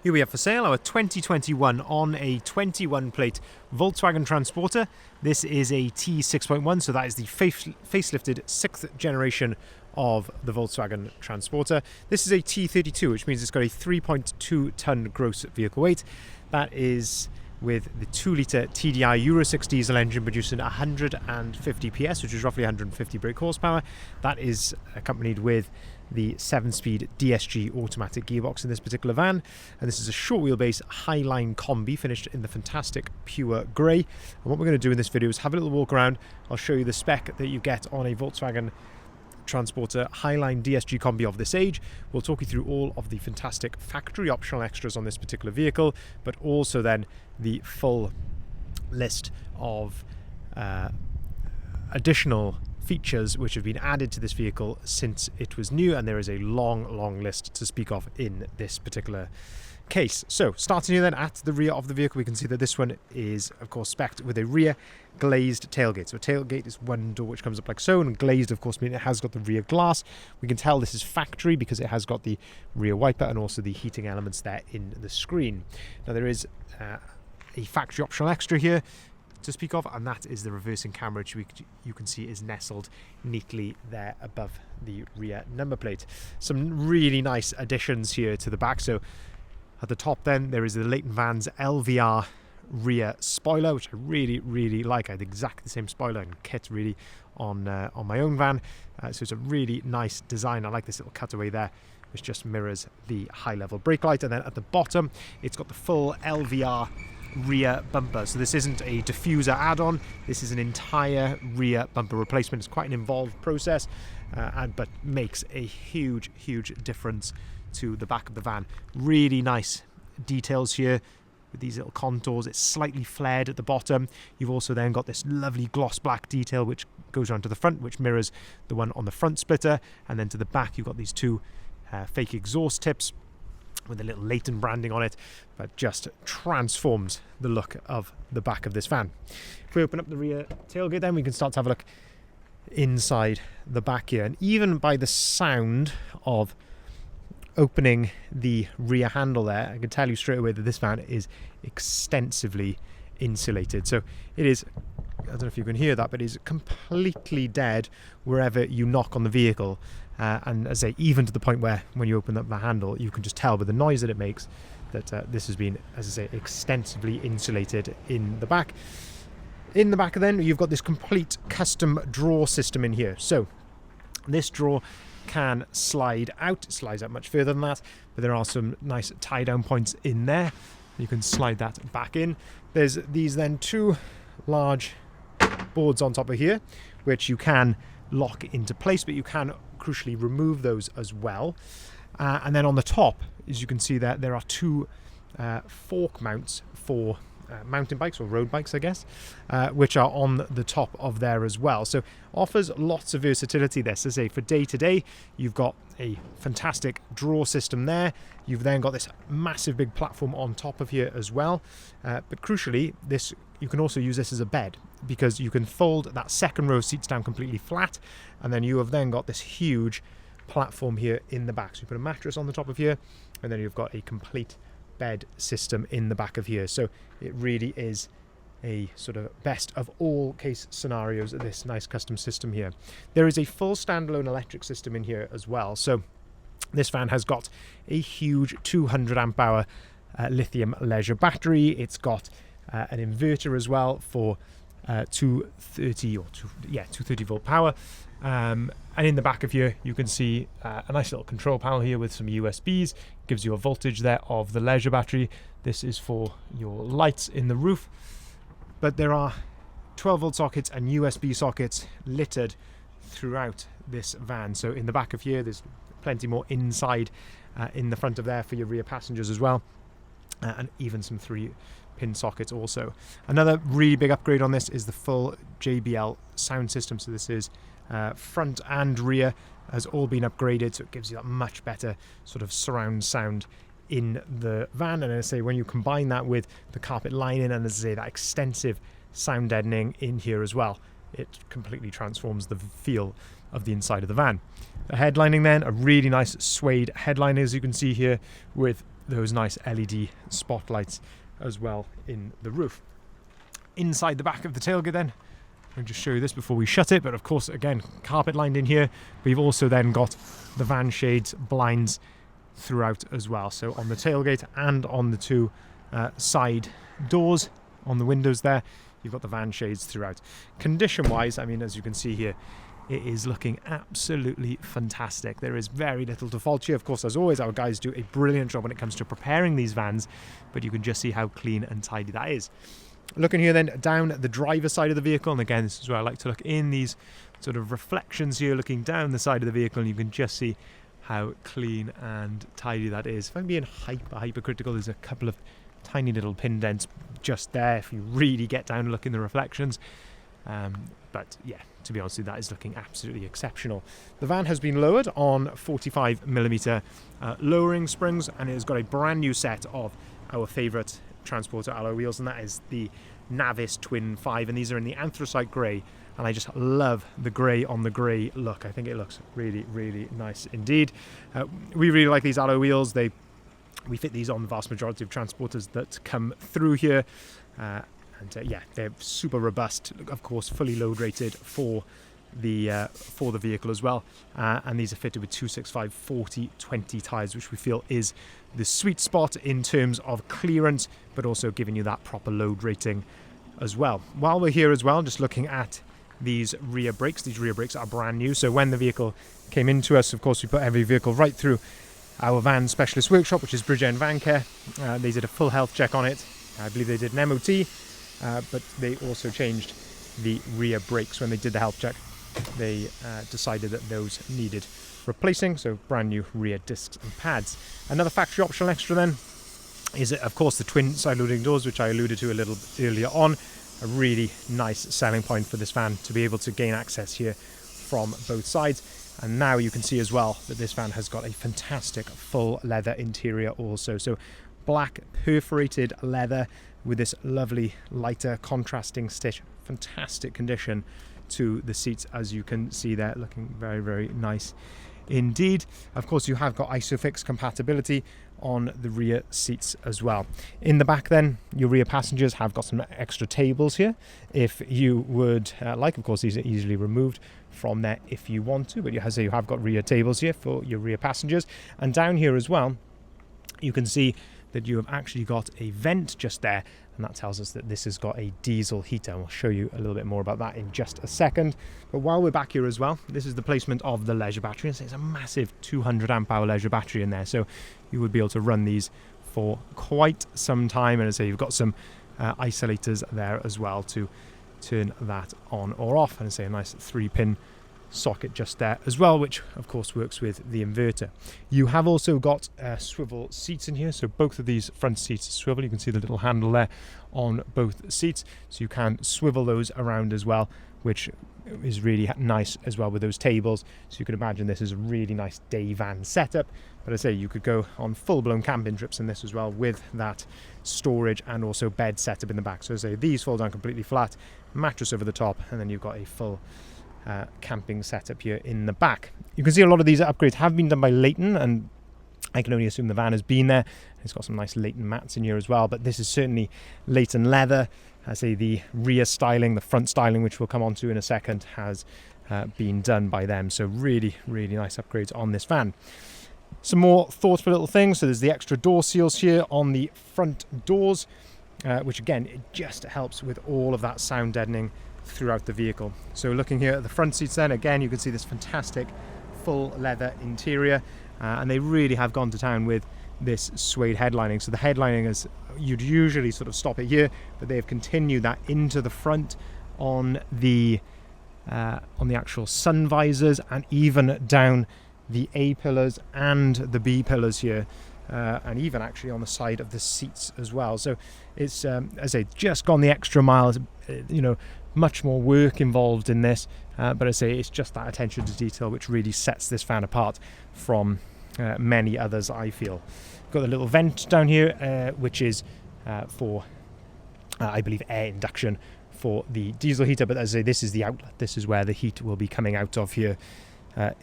Here we have for sale our 2021 on a 21 plate Volkswagen Transporter. This is a T6.1, so that is the facelifted 6th generation of the Volkswagen Transporter. This is a T32, which means it's got a 3.2 ton gross vehicle weight. That is with the 2-litre TDI Euro 6 diesel engine producing 150 PS, which is roughly 150 brake horsepower. That is accompanied with the 7-speed DSG automatic gearbox in this particular van. And this is a short wheelbase Highline Kombi finished in the fantastic pure grey. And what we're going to do in this video is have a little walk around. I'll show you the spec that you get on a Volkswagen Transporter Highline DSG Kombi of this age. We'll talk you through all of the fantastic factory optional extras on this particular vehicle, but also then the full list of additional features which have been added to this vehicle since it was new, and there is a long list to speak of in this particular case. So starting here then at the rear of the vehicle, we can see that this one is of course spec'd with a rear glazed tailgate. So a tailgate is one door which comes up like so, and glazed of course means it has got the rear glass. We can tell this is factory because it has got the rear wiper and also the heating elements there in the screen. Now there is a factory optional extra here to speak of, and that is the reversing camera, which you can see is nestled neatly there above the rear number plate. Some really nice additions here to the back. So at the top then there is the Leighton Vans LVR rear spoiler, which I really like. I had exactly the same spoiler and kit really on my own van. So it's a really nice design. I like this little cutaway there, which just mirrors the high level brake light. And then at the bottom it's got the full LVR rear bumper. So this isn't a diffuser add-on, this is an entire rear bumper replacement. It's quite an involved process, but makes a huge difference to the back of the van. Really nice details here with these little contours. It's slightly flared at the bottom. You've also then got this lovely gloss black detail which goes around to the front, which mirrors the one on the front splitter, and then to the back you've got these two fake exhaust tips with a little Leighton branding on it, but just transforms the look of the back of this van. If we open up the rear tailgate then we can start to have a look inside the back here, and even by the sound of opening the rear handle there, I can tell you straight away that this van is extensively insulated. So it is, I don't know if you can hear that, but it is completely dead wherever you knock on the vehicle. And as I say, even to the point where when you open up the handle, you can just tell with the noise that it makes that this has been, as I say, extensively insulated in the back. In the back then, you've got this complete custom drawer system in here. So this drawer can slide out. It slides out much further than that, but there are some nice tie down points in there. You can slide that back in. There's these then two large boards on top of here which you can lock into place, but you can crucially remove those as well. And then on the top, as you can see there are two fork mounts for mountain bikes or road bikes, I guess, which are on the top of there as well. So offers lots of versatility. This is for day to day. You've got a fantastic drawer system there. You've then got this massive big platform on top of here as well. But crucially, this you can also use this as a bed, because you can fold that second row of seats down completely flat, and then you have then got this huge platform here in the back. So you put a mattress on the top of here, and then you've got a complete bed system in the back of here. So it really is a sort of best of all case scenarios of this nice custom system here. There is a full standalone electric system in here as well. So this van has got a huge 200 amp hour lithium leisure battery. It's got an inverter as well for 230 volt power. And in the back of here you can see a nice little control panel here with some USBs. Gives you a voltage there of the leisure battery. This is for your lights in the roof, but there are 12 volt sockets and USB sockets littered throughout this van. So in the back of here there's plenty more inside in the front of there for your rear passengers as well, and even some 3-pin sockets also. Another really big upgrade on this is the full JBL sound system. So this is front and rear has all been upgraded, so it gives you that much better sort of surround sound in the van. And as I say, when you combine that with the carpet lining and as I say that extensive sound deadening in here as well, it completely transforms the feel of the inside of the van. The headlining then, a really nice suede headliner, as you can see here, with those nice LED spotlights as well in the roof. Inside the back of the tailgate then, I'll just show you this before we shut it, but of course again carpet lined in here. We've also then got the Vanshades blinds throughout as well, so on the tailgate and on the two side doors on the windows there, you've got the Vanshades throughout. Condition wise, I mean, as you can see here, it is looking absolutely fantastic. There is very little to fault here. Of course, as always, our guys do a brilliant job when it comes to preparing these vans, but you can just see how clean and tidy that is. Looking here then down the driver's side of the vehicle, and again this is where I like to look in these sort of reflections here, looking down the side of the vehicle, and you can just see how clean and tidy that is. If I'm being hypercritical, there's a couple of tiny little pin dents just there if you really get down and look in the reflections, but yeah, to be honest with you, that is looking absolutely exceptional. The van has been lowered on 45mm lowering springs, and it has got a brand new set of our favourite Transporter alloy wheels, and that is the Navis Twin-5, and these are in the anthracite grey, and I just love the grey on the grey look. I think it looks really, really nice indeed. We really like these alloy wheels. We fit these on the vast majority of Transporters that come through here, and yeah, they're super robust, of course fully load rated for the vehicle as well, and these are fitted with 265 40/20 tyres, which we feel is the sweet spot in terms of clearance, but also giving you that proper load rating as well. While we're here as well, just looking at these rear brakes are brand new. So when the vehicle came into us, of course we put every vehicle right through our van specialist workshop, which is Bridgend Van Care. They did a full health check on it. I believe they did an MOT, but they also changed the rear brakes when they did the health check. They decided that those needed replacing, so brand new rear discs and pads. Another factory optional extra then is of course the twin side loading doors, which I alluded to a little earlier on. A really nice selling point for this van to be able to gain access here from both sides. And now you can see as well that this van has got a fantastic full leather interior also, so black perforated leather with this lovely lighter contrasting stitch. Fantastic condition to the seats, as you can see there, looking very, very nice indeed. Of course, you have got ISOFIX compatibility on the rear seats as well. In the back then, your rear passengers have got some extra tables here if you would like. Of course, these are easily removed from there if you want to, but you have got rear tables here for your rear passengers. And down here as well, you can see that you have actually got a vent just there, and that tells us that this has got a diesel heater, and we'll show you a little bit more about that in just a second. But while we're back here as well, this is the placement of the leisure battery. It's a massive 200 amp hour leisure battery in there, so you would be able to run these for quite some time. And as I say, you've got some isolators there as well to turn that on or off, and as I say, a nice 3-pin socket just there as well, which of course works with the inverter. You have also got swivel seats in here, so both of these front seats swivel. You can see the little handle there on both seats, so you can swivel those around as well, which is really nice as well with those tables. So you can imagine this is a really nice day van setup, but I say you could go on full-blown camping trips in this as well with that storage and also bed setup in the back. So I say these fold down completely flat, mattress over the top, and then you've got a full camping setup here in the back. You can see a lot of these upgrades have been done by Leighton, and I can only assume the van has been there. It's got some nice Leighton mats in here as well, but this is certainly Leighton leather. I say the rear styling, the front styling, which we'll come on to in a second, has been done by them. So really, really nice upgrades on this van. Some more thoughtful little things. So there's the extra door seals here on the front doors, which again, it just helps with all of that sound deadening throughout the vehicle. So looking here at the front seats then, again, you can see this fantastic full leather interior, and they really have gone to town with this suede headlining. So the headlining is, you'd usually sort of stop it here, but they've continued that into the front on the actual sun visors, and even down the A pillars and the B pillars here, and even actually on the side of the seats as well. So it's as I say, just gone the extra miles. You know, much more work involved in this, but I say it's just that attention to detail which really sets this van apart from many others, I feel. Got the little vent down here, which is for I believe air induction for the diesel heater, but as I say, this is the outlet. This is where the heat will be coming out of here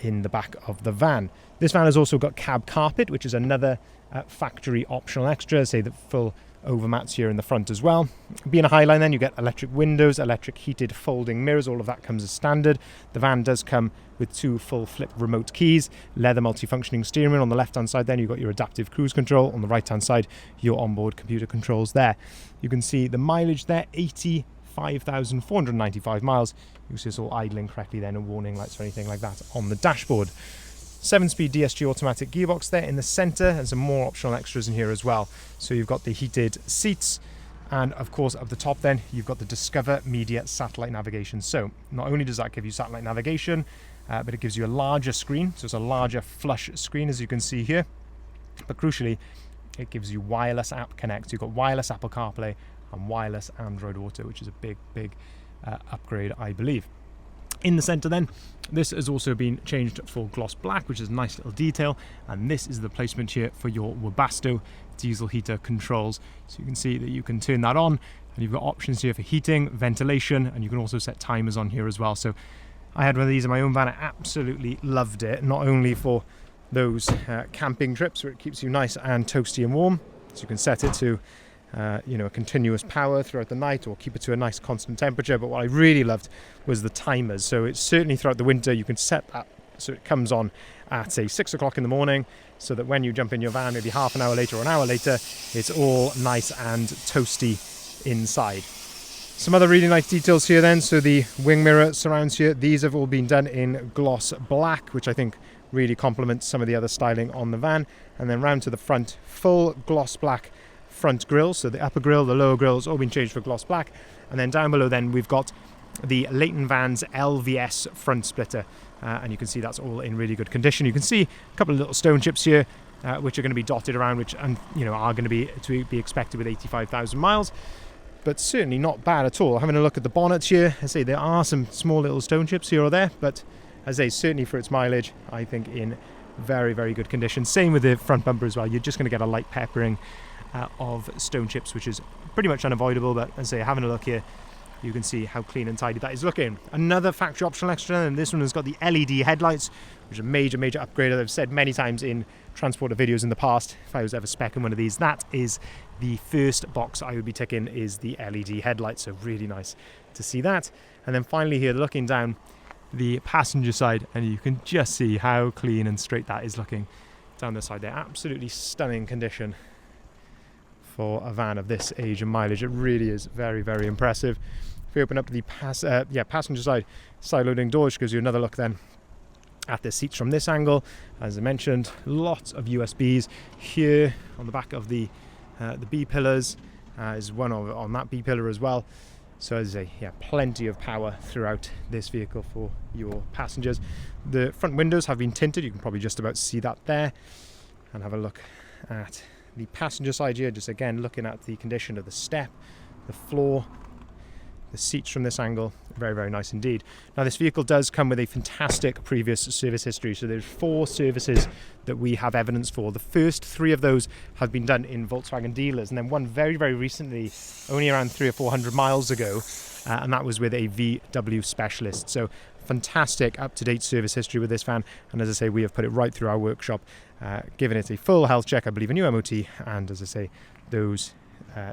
in the back of the van. This van has also got cab carpet, which is another factory optional extra, say the full overmats here in the front as well. Being a Highline, then you get electric windows, electric heated folding mirrors, all of that comes as standard. The van does come with 2 full flip remote keys, leather multifunctioning steering wheel. On the left hand side then you've got your adaptive cruise control, on the right hand side your onboard computer controls there. You can see the mileage there, 85,495 miles. You see it's all idling correctly then, no warning lights or anything like that on the dashboard. 7-speed DSG automatic gearbox there in the centre, and some more optional extras in here as well. So you've got the heated seats, and of course up the top then you've got the Discover Media satellite navigation. So not only does that give you satellite navigation, but it gives you a larger screen, so it's a larger flush screen as you can see here. But crucially, it gives you wireless app connect. You've got wireless Apple CarPlay and wireless Android Auto, which is a big upgrade, I believe. In the centre then, this has also been changed for gloss black, which is a nice little detail, and this is the placement here for your Webasto diesel heater controls. So you can see that you can turn that on, and you've got options here for heating, ventilation, and you can also set timers on here as well. So I had one of these in my own van. I absolutely loved it, not only for those camping trips where it keeps you nice and toasty and warm, so you can set it to a continuous power throughout the night, or keep it to a nice constant temperature. But what I really loved was the timers. So it's certainly throughout the winter you can set that so it comes on at say 6 o'clock in the morning, so that when you jump in your van, maybe half an hour later or an hour later, it's all nice and toasty inside. Some other really nice details here then. So the wing mirror surrounds here, these have all been done in gloss black, which I think really complements some of the other styling on the van. And then round to the front, full gloss black front grille. So the upper grille, the lower grille has all been changed for gloss black. And then down below then we've got the Leighton Vans LVS front splitter, and you can see that's all in really good condition. You can see a couple of little stone chips here, which are going to be dotted around, which are going to be expected with 85,000 miles, but certainly not bad at all. Having a look at the bonnet here, I say there are some small little stone chips here or there, but as I say, certainly for its mileage, I think in very good condition. Same with the front bumper as well. You're just going to get a light peppering of stone chips, which is pretty much unavoidable. But as I say, having a look here, you can see how clean and tidy that is looking. Another factory optional extra, and this one has got the LED headlights, which is a major upgrade. As I've said many times in transporter videos in the past, if I was ever spec'ing one of these, that is the first box I would be ticking, is the LED headlights. So really nice to see that. And then finally here, looking down the passenger side, and you can just see how clean and straight that is looking down the side there. Absolutely stunning condition for a van of this age and mileage. It really is very impressive. If we open up the passenger side loading door, which gives you another look then at the seats from this angle. As I mentioned, lots of USBs here on the back of the B pillars. Is one on that B pillar as well. So as I say, plenty of power throughout this vehicle for your passengers. The front windows have been tinted. You can probably just about see that there. And have a look at the passenger side here, just again looking at the condition of the step, the floor, the seats from this angle. Very nice indeed. Now this vehicle does come with a fantastic previous service history. So there's 4 services that we have evidence for. The first 3 of those have been done in Volkswagen dealers, and then one very recently, only around 300 or 400 miles ago, and that was with a VW specialist. So fantastic up-to-date service history with this van, and as I say, we have put it right through our workshop, given it a full health check, I believe a new MOT, and as I say, those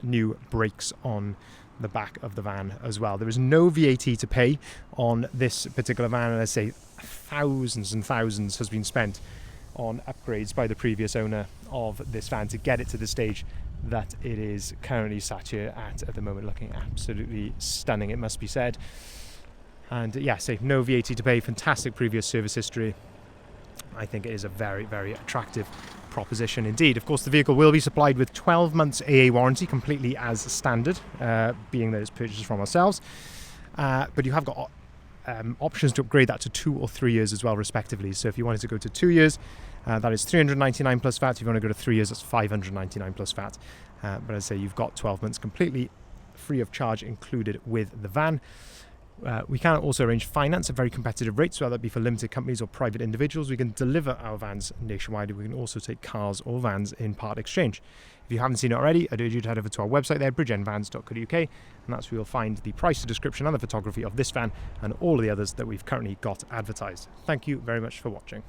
new brakes on the back of the van as well. There is no VAT to pay on this particular van, and I say thousands and thousands has been spent on upgrades by the previous owner of this van to get it to the stage that it is currently sat here at the moment, looking absolutely stunning, it must be said. And say no VAT to pay, fantastic previous service history. I think it is a very attractive proposition indeed. Of course, the vehicle will be supplied with 12 months AA warranty, completely as standard, being that it's purchased from ourselves. But you have got options to upgrade that to 2 or 3 years as well, respectively. So if you wanted to go to 2 years, that is 399 plus VAT. If you want to go to 3 years, that's 599 plus VAT. But as I say, you've got 12 months completely free of charge included with the van. We can also arrange finance at very competitive rates, whether that be for limited companies or private individuals. We can deliver our vans nationwide. We can also take cars or vans in part exchange. If you haven't seen it already, I'd urge you to head over to our website there, bridgendvans.co.uk, and that's where you'll find the price description and the photography of this van and all of the others that we've currently got advertised. Thank you very much for watching.